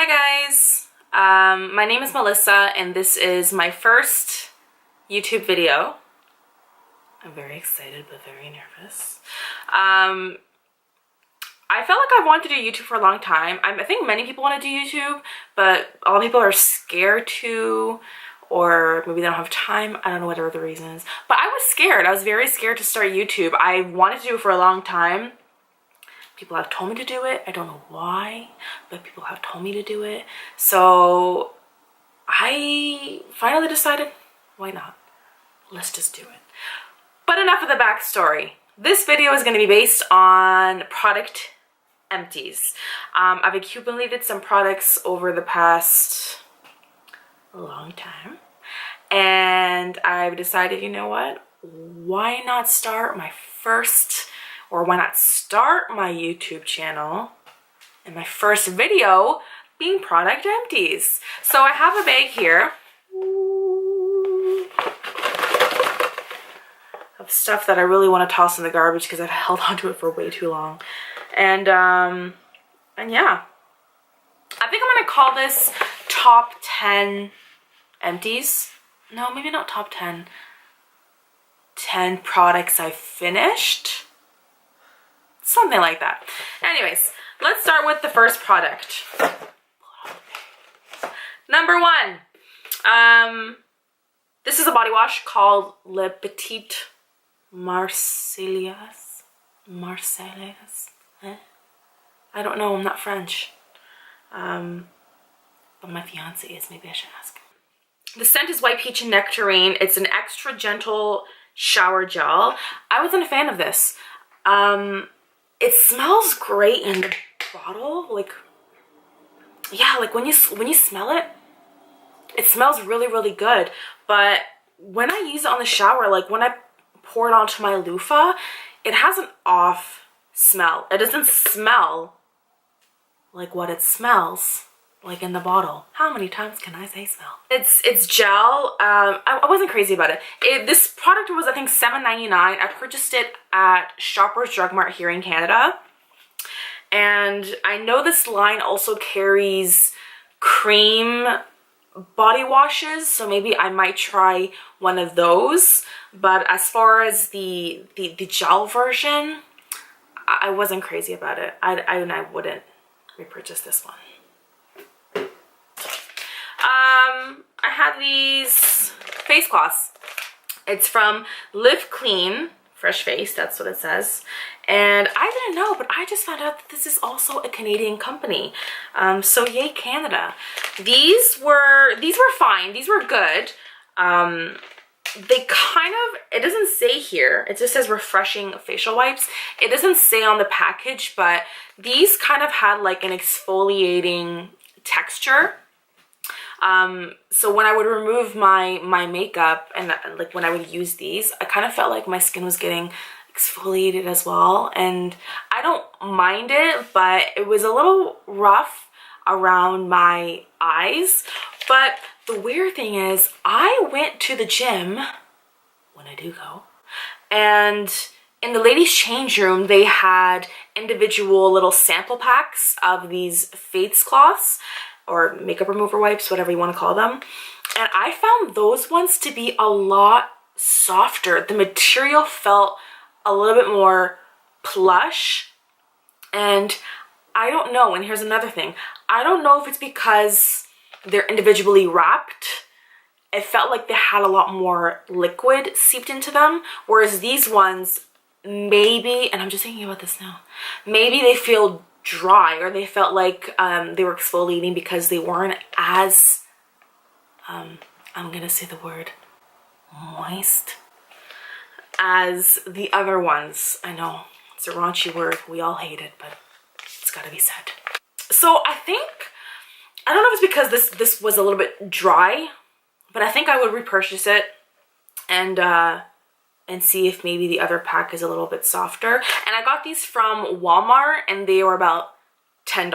Hi guys, my name is Melissa and this is my first YouTube video. I'm very excited but very nervous. I felt like I wanted to do YouTube for a long time. I think many people want to do YouTube, but a lot of people are scared to, or maybe they don't have time. I don't know, whatever the reason is. But I was scared. I was very scared to start YouTube. I wanted to do it for a long time. People have told me to do it. I don't know why, but people have told me to do it. So I finally decided, why not? Let's just do it. But enough of the backstory. This video is going to be based on product empties. I've accumulated some products over the past long time. And I've decided, you know what? Why not start my YouTube channel and my first video being product empties. So I have a bag here of stuff that I really want to toss in the garbage because I've held onto it for way too long. And yeah, I think I'm gonna call this top 10 empties. No, maybe not top 10. 10 products I finished. Something like that. Anyways, let's start with the first product. Number one. This is a body wash called Petit Marseillais. I don't know, I'm not French. But my fiance is, maybe I should ask. The scent is white peach and nectarine. It's an extra gentle shower gel. I wasn't a fan of this. It smells great in the bottle. Like, yeah, like when you smell it, it smells really, really good. But when I use it on the shower, like when I pour it onto my loofah, it has an off smell. It doesn't smell like what it smells like in the bottle. How many times can I say smell? It's gel. I wasn't crazy about it. This product was, I think, $7.99. I purchased it at Shoppers Drug Mart here in Canada. And I know this line also carries cream body washes, so maybe I might try one of those. But as far as the gel version, I wasn't crazy about it. I wouldn't repurchase this one. I had these face cloths. It's from Live Clean Fresh Face, that's what it says. And I didn't know, but I just found out that this is also a Canadian company. So yay, Canada. These were fine. These were good. They kind of, it doesn't say here, it just says refreshing facial wipes. It doesn't say on the package, but these kind of had like an exfoliating texture. So when I would remove my makeup and like when I would use these, I kind of felt like my skin was getting exfoliated as well. And I don't mind it, but it was a little rough around my eyes. But the weird thing is, I went to the gym, when I do go, and in the ladies' change room, they had individual little sample packs of these face cloths or makeup remover wipes, whatever you want to call them. And I found those ones to be a lot softer. The material felt a little bit more plush. And I don't know, and here's another thing. I don't know if it's because they're individually wrapped. It felt like they had a lot more liquid seeped into them. Whereas these ones, maybe, and I'm just thinking about this now, maybe they feel dry, or they felt like they were exfoliating because they weren't as I'm gonna say the word moist as the other ones. I know it's a raunchy word, we all hate it, but it's gotta be said. So I don't know if it's because this was a little bit dry, but I think I would repurchase it and see if maybe the other pack is a little bit softer. And I got these from Walmart and they were about $10.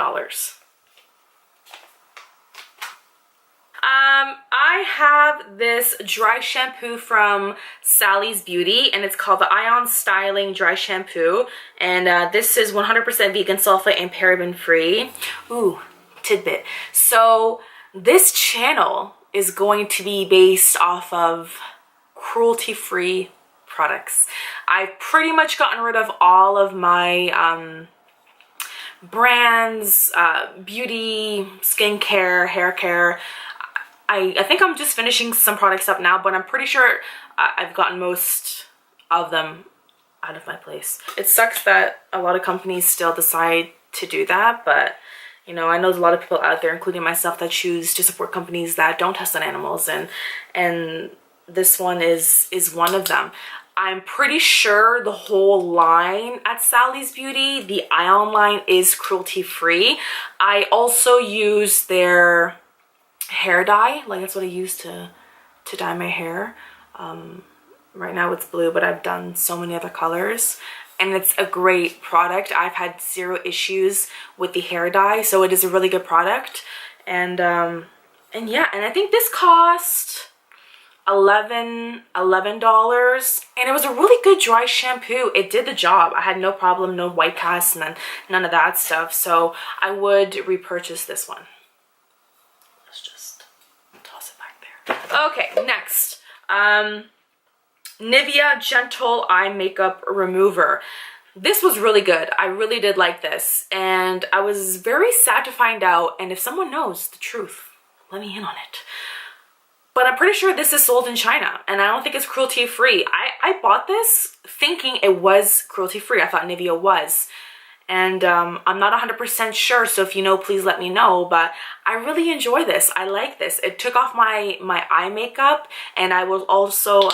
I have this dry shampoo from Sally's Beauty and it's called the Styling Dry Shampoo. And this is 100% vegan, sulfate, and paraben free. Ooh, tidbit. So this channel is going to be based off of cruelty-free products. I've pretty much gotten rid of all of my brands, beauty, skincare, hair care. I think I'm just finishing some products up now, but I'm pretty sure I've gotten most of them out of my place. It sucks that a lot of companies still decide to do that, but you know, I know there's a lot of people out there, including myself, that choose to support companies that don't test on animals, and this one is one of them. I'm pretty sure the whole line at Sally's Beauty, the Ion line, is cruelty-free. I also use their hair dye, like that's what I use to dye my hair. Right now it's blue, but I've done so many other colors, and it's a great product. I've had zero issues with the hair dye, so it is a really good product. And yeah, and I think this cost $11, and it was a really good dry shampoo. It did the job. I had no problem, no white cast, and none of that stuff, so I would repurchase this one. Let's just toss it back there. Okay, next, Nivea Gentle Eye Makeup Remover. This was really good. I really did like this, and I was very sad to find out, and if someone knows the truth, let me in on it. But I'm pretty sure this is sold in China, and I don't think it's cruelty-free. I bought this thinking it was cruelty-free. I thought Nivea was. And I'm not 100% sure, so if you know, please let me know. But I really enjoy this. I like this. It took off my eye makeup, and I was also,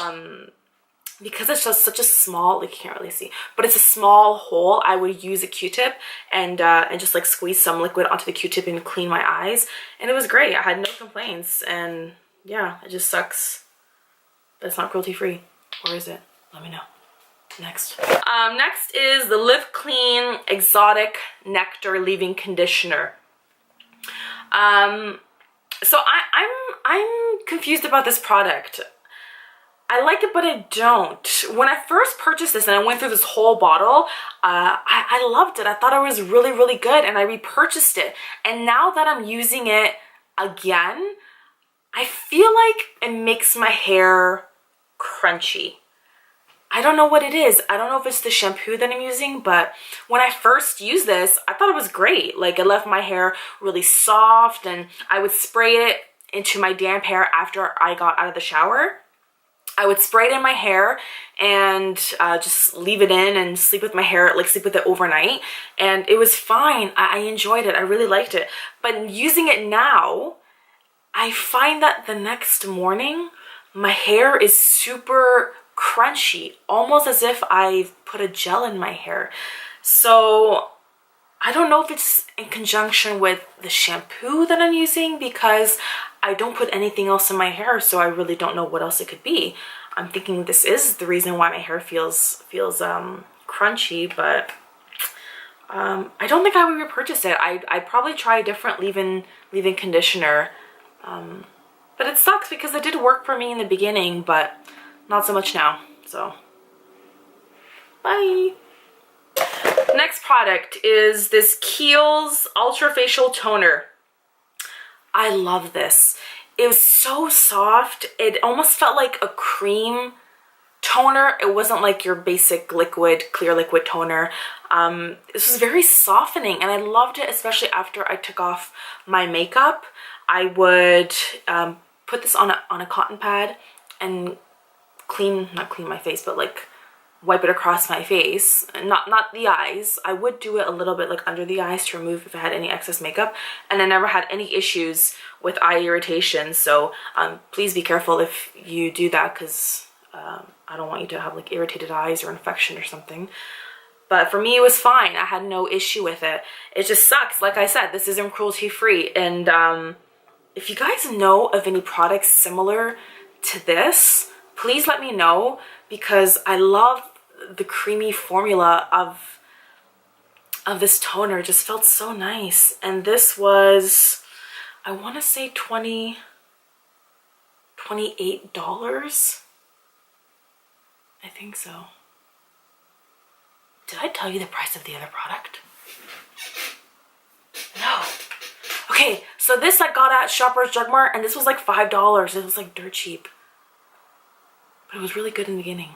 because it's just such a small, like you can't really see, but it's a small hole, I would use a Q-tip and just like squeeze some liquid onto the Q-tip and clean my eyes. And it was great. I had no complaints, and yeah, it just sucks that it's not cruelty free. Or is it? Let me know. Next. Next is the Live Clean Exotic Nectar Leave-In Conditioner. So I'm confused about this product. I like it, but I don't. When I first purchased this and I went through this whole bottle, I loved it. I thought it was really, really good, and I repurchased it. And now that I'm using it again, I feel like it makes my hair crunchy. I don't know what it is. I don't know if it's the shampoo that I'm using, but when I first used this, I thought it was great. Like, it left my hair really soft, and I would spray it into my damp hair after I got out of the shower. I would spray it in my hair and just leave it in and sleep with my hair, like sleep with it overnight. And it was fine. I enjoyed it. I really liked it. But using it now, I find that the next morning, my hair is super crunchy, almost as if I've put a gel in my hair. So I don't know if it's in conjunction with the shampoo that I'm using, because I don't put anything else in my hair, so I really don't know what else it could be. I'm thinking this is the reason why my hair feels crunchy, but I don't think I would repurchase it. I'd probably try a different leave-in conditioner. But it sucks because it did work for me in the beginning, but not so much now. So, bye. Next product is this Keihls Ultra Facial Toner. I love this. It was so soft. It almost felt like a cream toner. It wasn't like your basic liquid, clear liquid toner. This was very softening, and I loved it, especially after I took off my makeup. I would put this on a cotton pad and not clean my face, but like wipe it across my face, not the eyes. I would do it a little bit like under the eyes to remove if I had any excess makeup, and I never had any issues with eye irritation. So please be careful if you do that, because I don't want you to have like irritated eyes or infection or something. But for me, it was fine. I had no issue with it. It just sucks. Like I said, this isn't cruelty free. And if you guys know of any products similar to this, please let me know, because I love the creamy formula of this toner. It just felt so nice. And this was, I want to say $28. I think so. Did I tell you the price of the other product? No. Okay, so this I got at Shoppers Drug Mart, and this was like $5. It was like dirt cheap. But it was really good in the beginning.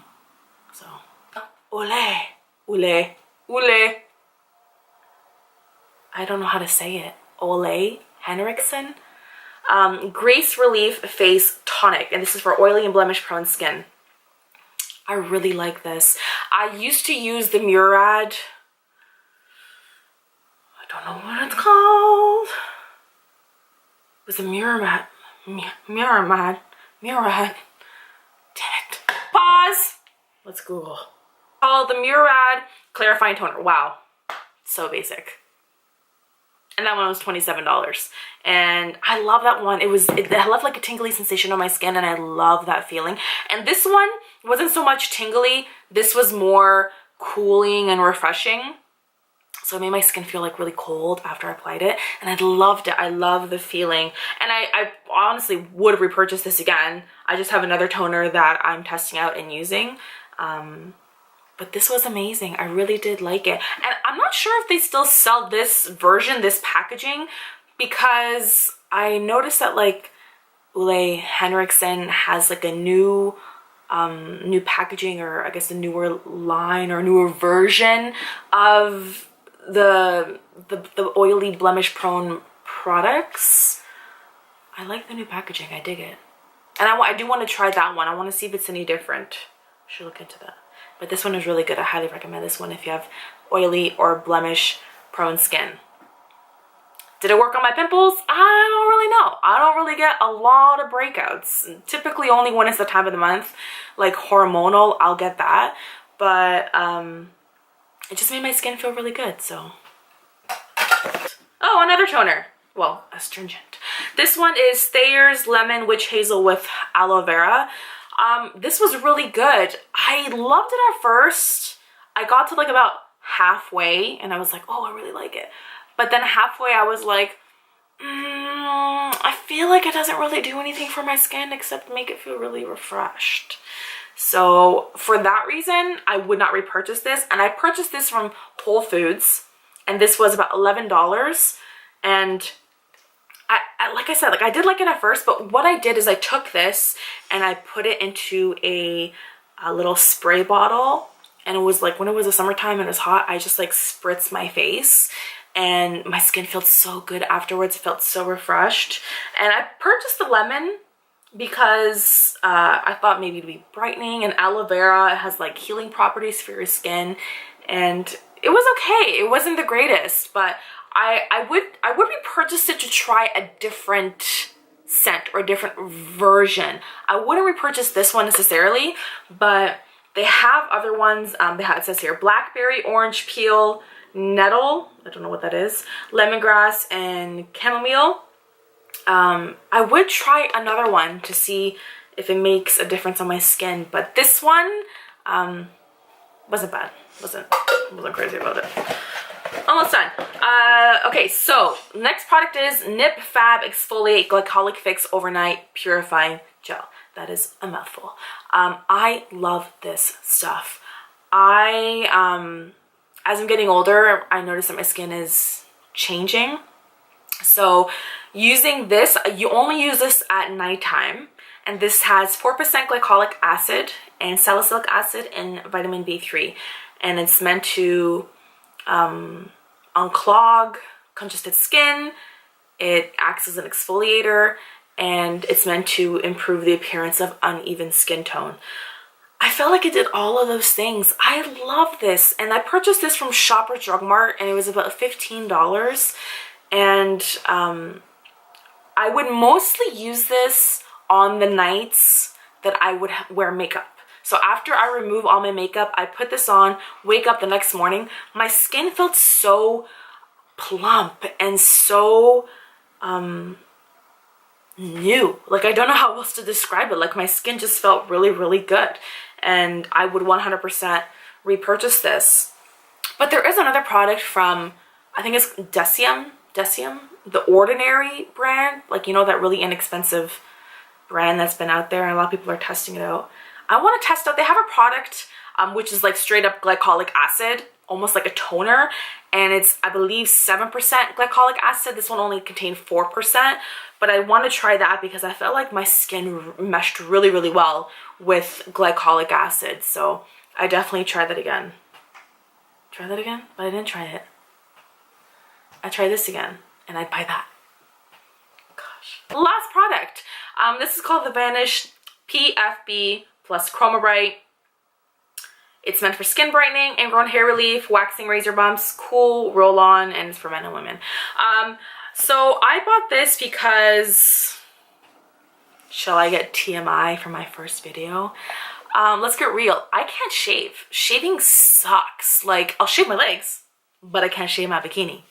So, ole, ole, ole. I don't know how to say it. Ole, Henrickson. Grace Relief Face Tonic, and this is for oily and blemish prone skin. I really like this. I used to use the Murad. I don't know what it's called. It was a Murad. Murad. Damn it. Pause. Let's Google. Called the Murad Clarifying Toner. Wow. So basic. And that one was $27. And I love that one. It left like a tingly sensation on my skin, and I love that feeling. And this one wasn't so much tingly. This was more cooling and refreshing. So it made my skin feel like really cold after I applied it. And I loved it. I love the feeling. And I honestly would repurchase this again. I just have another toner that I'm testing out and using. But this was amazing. I really did like it. And I'm not sure if they still sell this version, this packaging, because I noticed that like Ole Henrickson has like a new packaging, or I guess a newer line or newer version of the oily blemish prone products. I like the new packaging. I dig it. And I do want to try that one. I want to see if it's any different. Should look into that. But this one is really good. I highly recommend this one if you have oily or blemish prone skin. Did it work on my pimples? I don't really know. I don't really get a lot of breakouts. Typically only when it's the time of the month, like hormonal, I'll get that. But it just made my skin feel really good, so. Oh, another toner. Well, astringent. This one is Thayer's Lemon Witch Hazel with Aloe Vera. This was really good. I loved it at first. I got to like about halfway and I was like, oh, I really like it. But then halfway I was like, I feel like it doesn't really do anything for my skin except make it feel really refreshed. So for that reason, I would not repurchase this. And I purchased this from Whole Foods, and this was about $11. And like I said, like I did like it at first, but what I did is I took this and I put it into a little spray bottle, and it was like when it was the summertime and it was hot, I just like spritzed my face and my skin felt so good afterwards. It felt so refreshed. And I purchased the lemon because I thought maybe it'd be brightening, and aloe vera has like healing properties for your skin, and it was okay. It wasn't the greatest, but I would repurchase it to try a different scent or a different version. I wouldn't repurchase this one necessarily, but they have other ones. It says here blackberry, orange peel, nettle, I don't know what that is, lemongrass, and chamomile. I would try another one to see if it makes a difference on my skin, but this one wasn't bad. Wasn't crazy about it. Almost done. Okay, so next product is Nip+Fab Exfoliate Glycolic Fix Overnight Purifying Gel. That is a mouthful. I love this stuff. As I'm getting older, I notice that my skin is changing. So using this, you only use this at nighttime, and this has 4% glycolic acid and salicylic acid and vitamin B3, and it's meant to unclog congested skin. It acts as an exfoliator, and it's meant to improve the appearance of uneven skin tone. I felt like it did all of those things. I love this, and I purchased this from Shoppers Drug Mart, and it was about $15. And I would mostly use this on the nights that I would wear makeup. So after I remove all my makeup, I put this on, wake up the next morning, my skin felt so plump and so new. Like, I don't know how else to describe it. Like, my skin just felt really, really good. And I would 100% repurchase this. But there is another product from, I think it's Decium, the Ordinary brand. Like, you know, that really inexpensive brand that's been out there, and a lot of people are testing it out. I want to test out, they have a product which is like straight up glycolic acid, almost like a toner, and it's, I believe, 7% glycolic acid. This one only contained 4%, but I want to try that because I felt like my skin meshed really, really well with glycolic acid. So I definitely try that again. Try that again? But I didn't try it. I try this again, and I'd buy that. Gosh. Last product. This is called the Vanish PFB Chromabright. It's meant for skin brightening, ingrown hair relief, waxing razor bumps, cool roll-on, and it's for men and women. So I bought this because, shall I get TMI for my first video? Let's get real. I can't shave. Shaving sucks. Like, I'll shave my legs, but I can't shave my bikini.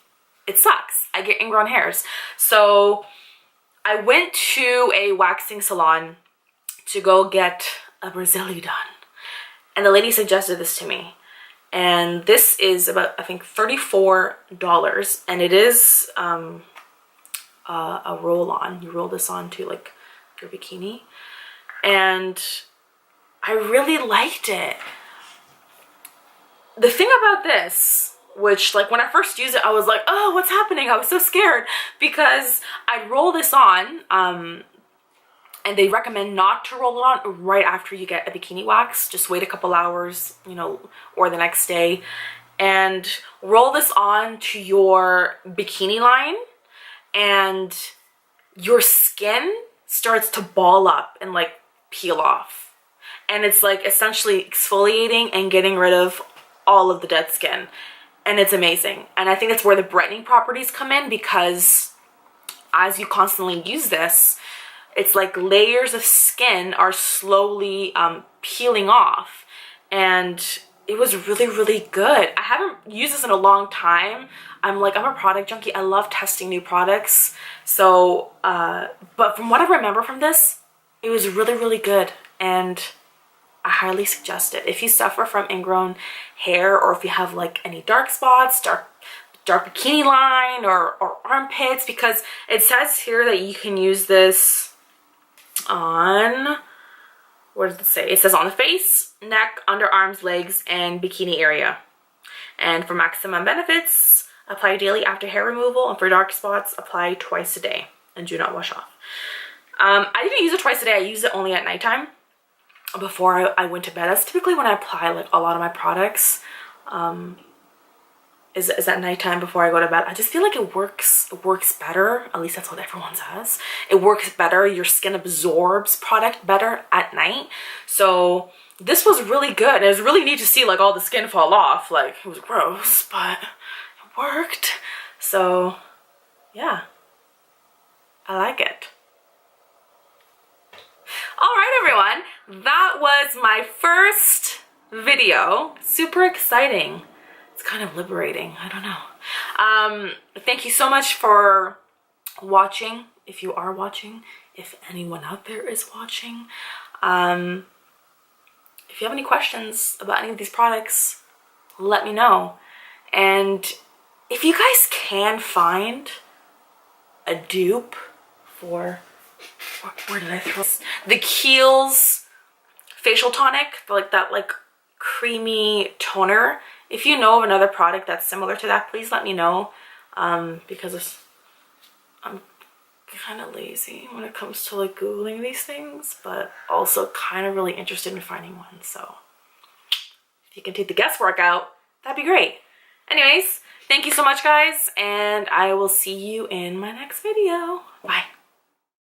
It sucks. I get ingrown hairs. So I went to a waxing salon to go get a Brazili done. And the lady suggested this to me. And this is about, I think, $34. And it is a roll-on. You roll this onto like your bikini. And I really liked it. The thing about this, which like when I first used it, I was like, oh, what's happening? I was so scared because I'd roll this on, and they recommend not to roll it on right after you get a bikini wax. Just wait a couple hours, you know, or the next day, and roll this on to your bikini line, and your skin starts to ball up and like peel off. And it's like essentially exfoliating and getting rid of all of the dead skin. And it's amazing. And I think that's where the brightening properties come in, because as you constantly use this, it's like layers of skin are slowly peeling off. And it was really, really good. I haven't used this in a long time. I'm a product junkie. I love testing new products. So, but from what I remember from this, it was really, really good. And I highly suggest it. If you suffer from ingrown hair, or if you have like any dark spots, dark bikini line, or armpits, because it says here that you can use this on, what does it say? It says on the face, neck, underarms, legs, and bikini area. And for maximum benefits, apply daily after hair removal, and for dark spots, apply twice a day and do not wash off. I didn't use it twice a day. I used it only at nighttime before I went to bed. That's typically when I apply like a lot of my products, is at nighttime before I go to bed. I just feel like it works better. At least that's what everyone says. It works better. Your skin absorbs product better at night. So this was really good. And it was really neat to see like all the skin fall off. Like, it was gross, but it worked. So yeah, I like it. All right, everyone, that was my first video. Super exciting. It's kind of liberating. I don't know. Thank you so much for watching. If you are watching, if anyone out there is watching, if you have any questions about any of these products, let me know. And if you guys can find a dupe for, where did I throw this? The Keihls facial tonic, like that like creamy toner. If you know of another product that's similar to that, please let me know, because I'm kind of lazy when it comes to like Googling these things, but also kind of really interested in finding one. So if you can take the guesswork out, that'd be great. Anyways, thank you so much, guys, and I will see you in my next video. Bye.